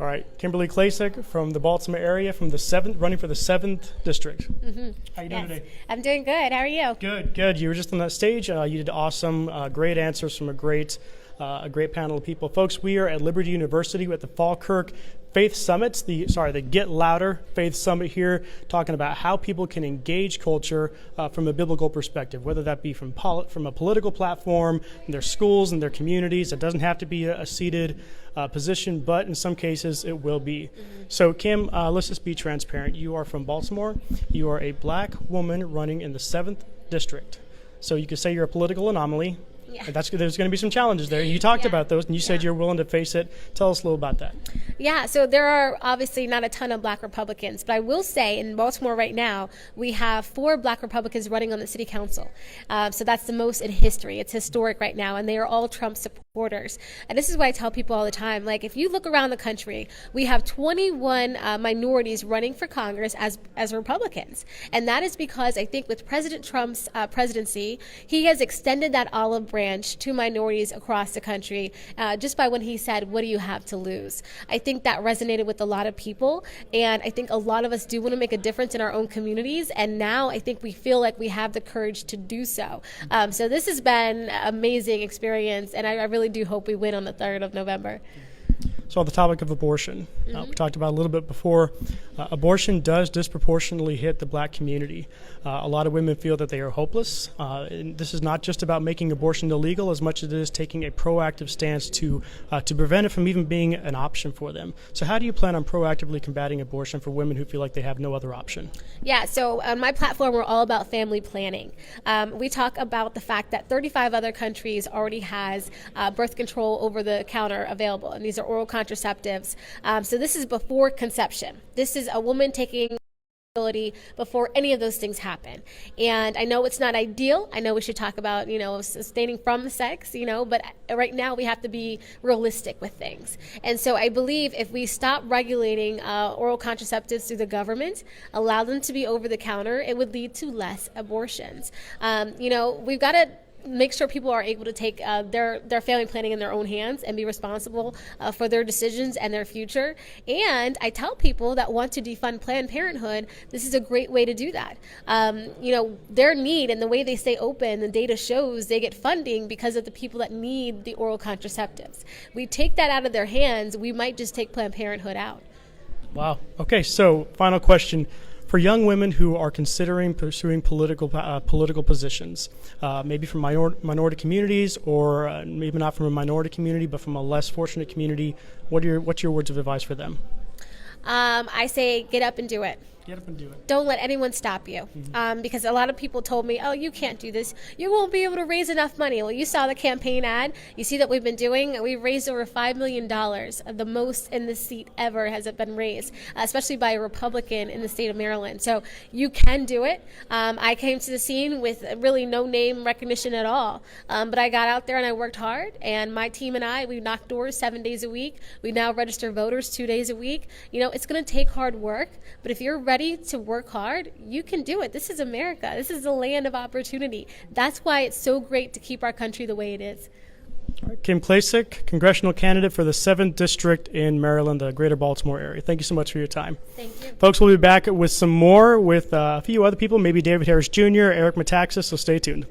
All right, Kimberly Klacik from the Baltimore area, running for the 7th district. Mm-hmm. How you doing Yes. today? I'm doing good. How are you? Good. You were just on that stage. You did awesome. Great answers from a great panel of people. Folks, we are at Liberty University at the Falkirk Faith Summit, the Get Louder Faith Summit here, talking about how people can engage culture from a biblical perspective, whether that be from a political platform, in their schools and their communities. It doesn't have to be a seated position, but in some cases it will be. Mm-hmm. So Kim, let's just be transparent. You are from Baltimore. You are a black woman running in the 7th district. So you could say you're a political anomaly. Yeah. There's going to be some challenges there. You talked about those, and you said you're willing to face it. Tell us a little about that. Yeah, so there are obviously not a ton of black Republicans, but I will say in Baltimore right now, we have 4 black Republicans running on the city council. So that's the most in history. It's historic right now, and they are all Trump supporters. And this is what I tell people all the time. Like, if you look around the country, we have 21 minorities running for Congress as Republicans. And that is because I think with President Trump's presidency, he has extended that olive branch to minorities across the country just by when he said, "What do you have to lose?" I think that resonated with a lot of people, and I think a lot of us do want to make a difference in our own communities, and now I think we feel like we have the courage to do so. So this has been an amazing experience, and I really do hope we win on the 3rd of November. So on the topic of abortion, we talked about a little bit before, abortion does disproportionately hit the black community. A lot of women feel that they are hopeless. And this is not just about making abortion illegal as much as it is taking a proactive stance to prevent it from even being an option for them. So how do you plan on proactively combating abortion for women who feel like they have no other option? Yeah, so on my platform, we're all about family planning. We talk about the fact that 35 other countries already has birth control over the counter available, and these are oral contraceptives. So this is before conception. This is a woman taking before any of those things happen. And I know it's not ideal. I know we should talk about, abstaining from sex, but right now we have to be realistic with things. And so I believe if we stop regulating oral contraceptives through the government, allow them to be over the counter, it would lead to less abortions. We've got to make sure people are able to take their family planning in their own hands and be responsible for their decisions and their future. And I tell people that want to defund Planned Parenthood, this is a great way to do that. Their need and the way they stay open, the data shows they get funding because of the people that need the oral contraceptives. We take that out of their hands, we might just take Planned Parenthood out. Wow. Okay, so final question. For young women who are considering pursuing political positions, maybe from minority communities, or maybe not from a minority community, but from a less fortunate community, what's your words of advice for them? I say get up and do it. Get up and do it. Don't let anyone stop you. Because a lot of people told me, oh, you can't do this. You won't be able to raise enough money. Well, you saw the campaign ad. You see that we've been doing. We've raised over $5 million. The most in this seat ever has been raised, especially by a Republican in the state of Maryland. So you can do it. I came to the scene with really no name recognition at all. But I got out there and I worked hard. And my team and I, we knocked doors 7 days a week. We now register voters 2 days a week. It's going to take hard work. But if you're ready to work hard, you can do it. This is America. This is the land of opportunity. That's why it's so great to keep our country the way it is. All right, Kim Klacik, congressional candidate for the 7th District in Maryland, the greater Baltimore area. Thank you so much for your time. Thank you. Folks, we'll be back with some more with a few other people, maybe David Harris Jr., Eric Metaxas, so stay tuned.